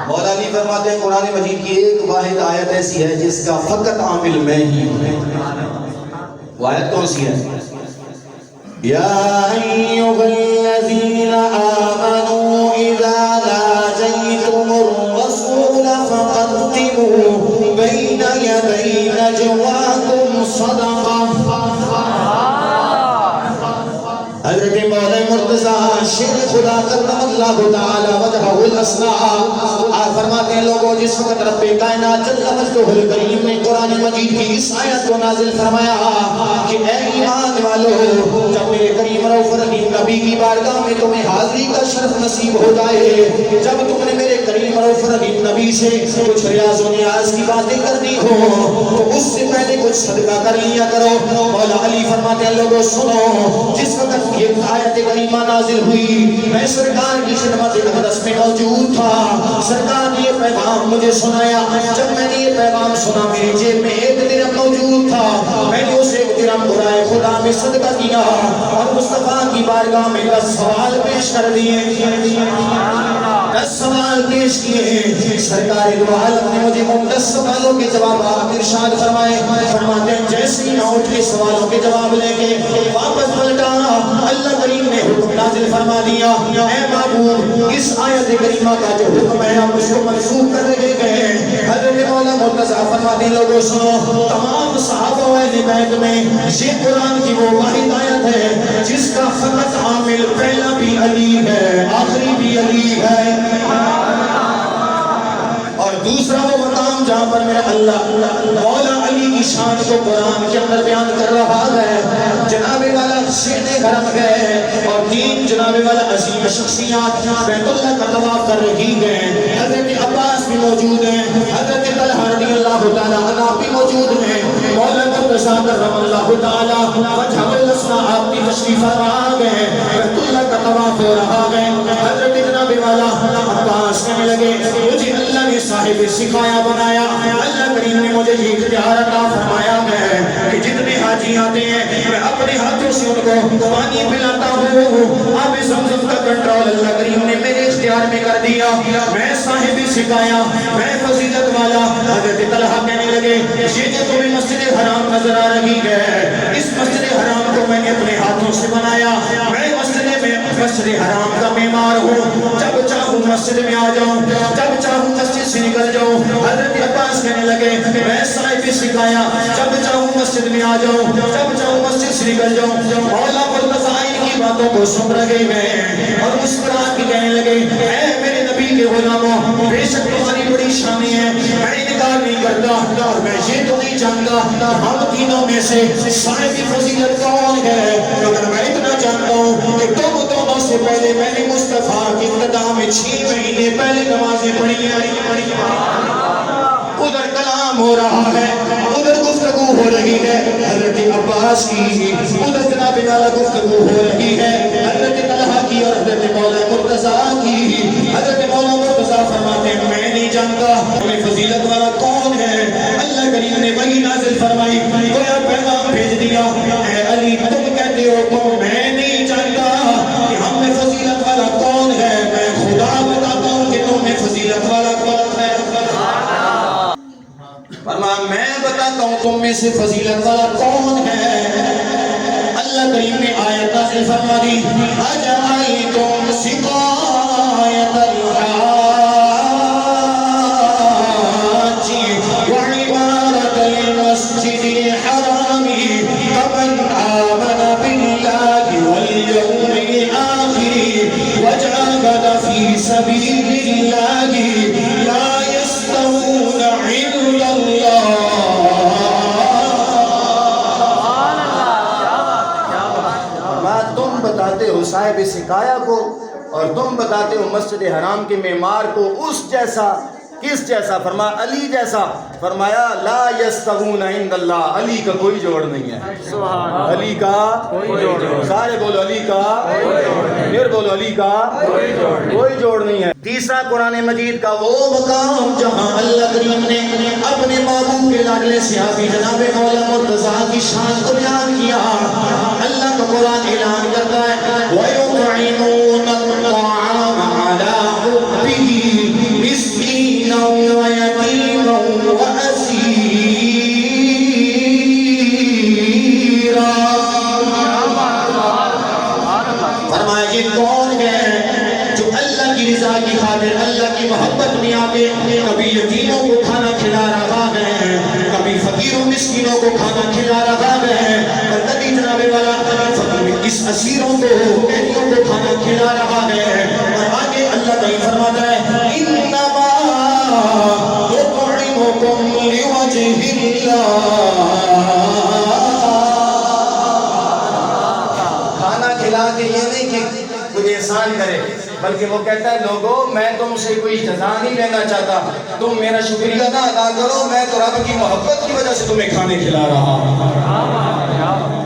مولا علی فرماتے ہیں قرآن مجید کی ایک واحد آیت ایسی ہے جس کا فقط عامل میں ہی ہوں. وہ آیت کون سی ہے؟ یا ایھا الذین آمنوا اذا ناجیتم الرسول فقدموا بین یدی نجواکم صدقہ. حضرت مولا مرتضیٰ شیر خدا قدم اللہ تعالی وجہہ الاسنا آپ فرماتے ہیں لوگوں جس وقت رب کائنات جل مجدہ الکریم نے قرآن مجید کی اس آیت کو نازل فرمایا کہ اے ایمان والو جب میرے کریم رؤوف رحیم نبی کی بارگاہ میں تمہیں حاضری کا شرف نصیب ہو جائے، جب تم نے میرے کریم رؤوف رحیم نبی سے کچھ ریاض و نیاز کی باتیں کرنی ہو تو اس سے پہلے کچھ صدقہ کر لیا کرو. مولا علی فرماتے ہیں لوگوں سنو، جس وقت یہ آیت کریمہ نازل ہوئی میں سرکار کی خدمت اقدس میں موجود تھا. سرکار نے یہ پیغام مجھے سنایا. جب میں نے یہ پیغام سنا میری جیب میں ایک درہم موجود تھا. میں نے اسے درہم برائے خدا میں صدقہ کیا اور مصطفیٰ کی بارگاہ میں 10 سوال پیش کر دیے. 10 سوال پیش کیے. سرکار دو عالم نے مجھے ان 10 سوالوں کے جوابات ارشاد فرمائے. فرماتے ہیں جیسے ہی میں اٹھ کے سوالوں کے جواب لے کے واپس پلٹا، اللہ کریم نے حکم نازل فرما دیا اے محبوب اس آیت کریمہ کا جو حکم ہے آپ اس کو منسوخ کر رہے گئے. حضرت مولا مرتضیٰ فرماتے ہیں لوگوں سنو، تمام صحابہ و اہل بیت میں یہ قرآن کی وہ واحد آیت ہے جس کا فقط عامل پہلا بھی علی ہے آخری بھی علی ہے، اور دوسرا وہ مقام جہاں پر میرا اللہ مولا علی کی شان کو قرآن کے اندر بیان کر رہا ہے. جناب والا شہر حرم ہے اور 3 جناب والا عظیم شخصیات بیت اللہ کا طواف کر رہی ہیں. حضرت عباس بھی موجود ہیں، حضرت طلحہ رضی اللہ تعالیٰ عنہ بھی موجود ہیں. مولا مرتضیٰ کرم اللہ تعالیٰ وجہ الاسنا آپ کی تشریف فرما گئے. بیت اللہ کا طواف ہو رہا ہے. حضرت جناب والا عباس کہنے لگے مجھے اللہ نے صاحب سکھایا بنایا، اللہ کریم نے مجھے یہ اختیار عطا فرمایا ہے کہ جتنے حاجی آتے ہیں میں اپنے ہاتھوں سے ان کو پانی پلاتا ہوں. آب زمزم کا کنٹرول اللہ کریم نے میرے اختیار میں کر دیا. میں صاحب سکھایا، میں فضیلت والا. حضرت طلحہ کہنے لگے یہ جو تمہیں مسجد حرام نظر آ رہی ہے اس مسجد حرام کو میں نے اپنے ہاتھوں سے بنایا. میں مسجد حرام کا معمار ہوں، جب چاہوں مسجد میں آ جاؤں، جب چاہوں مسجد سے نکل جاؤں. حضرت عباس کہنے لگے میں صاحب سکھایا، جب چاہوں مسجد میں آ جاؤں، جب چاہوں مسجد سے نکل جاؤں. مولا مرتضیٰ کی باتوں کو سن رہے ہیں اور مسکرا کے کہنے لگے اے میرے نبی کے غلاموں، بے شک تمہاری بڑی شانی ہے، میں انکار نہیں کرتا اور میں یہ تو نہیں جانتا ہم تینوں میں سے صاحب فضیلت کون ہے، مگر میں اتنا جانتا ہوں کہ تم دونوں سے پہلے میں نے مصطفیٰ کی ابتدا میں 6 مہینے پہلے نمازیں پڑھی ہیں. ادھر کلام ہو رہا ہے، ادھر گفتگو ہو رہی ہے حضرت عباس کی، ادھر جناب والا گفتگو ہو رہی ہے حضرت طلحہ کی اور حضرت مولا مرتضیٰ کی. حضرت مولا مرتضیٰ فرماتے ہیں میں نہیں جانتا ہمیں فضیلت والا کون ہے. اللہ کریم نے وحی نازل فرمائی، گویا پیغام بھیج دیا اے علی تم کہتے ہو تو میں نہیں جانتا کہ ہم میں فضیلت والا کون ہے، میں خدا بتاتا ہوں کہ تم میں فضیلت والا کون ہے. فرمایا میں بتاتا ہوں تم میں سے فضیلت والا کون ہے. اللہ کریم نے آیت نازل فرما دی اجعلتم سقایۃ الحاج وعمارۃ المسجد الحرام کمن آمن باللہ والیوم الآخر وجاہد فی سبیل اللہ لا یستوون عند اللہ. تم بتاتے ہو صاحب سکایا کو اور تم بتاتے ہو مسجد حرام کے معمار کو اس جیسا. کس جیسا؟ فرمایا علی جیسا. فرمایا لا یستوون عند اللہ، علی کا کوئی جوڑ نہیں ہے. علی کا سارے بولو علی کا، پھر بولو علی کا کوئی جوڑ نہیں ہے. تیسرا قرآن مجید کا وہ مقام جہاں اللہ کریم نے اپنے محبوب کے لاڈلے صحابی جناب مولا مرتضیٰ کی شان کو بیان کیا. اللہ کا قرآن اعلان کرتا ہے وَيُطْعِمُونَ الطَّعَامَ عَلَىٰ حُبِّهِ مِسْكِينًا رضا کی خاطر اللہ کی محبت میں آ کے کبھی یتیموں کو کھانا کھلا رہا ہے، کبھی فقیروں مسکینوں کو کھانا کھلا رہا ہے، اور کبھی جناب والا اس اسیروں کو قیدیوں کو کھانا کھلا رہا ہے۔ اور آگے اللہ تعالیٰ فرماتا ہے انما نطعمکم لوجہ اللہ، کھانا کھلا کے یہ نہیں کہ کوئی احسان کرے، بلکہ وہ کہتا ہے لوگوں میں تم سے کوئی جزا نہیں لینا چاہتا، تم میرا شکریہ نہ ادا کرو، میں تو رب کی محبت کی وجہ سے تمہیں کھانے کھلا رہا ہوں۔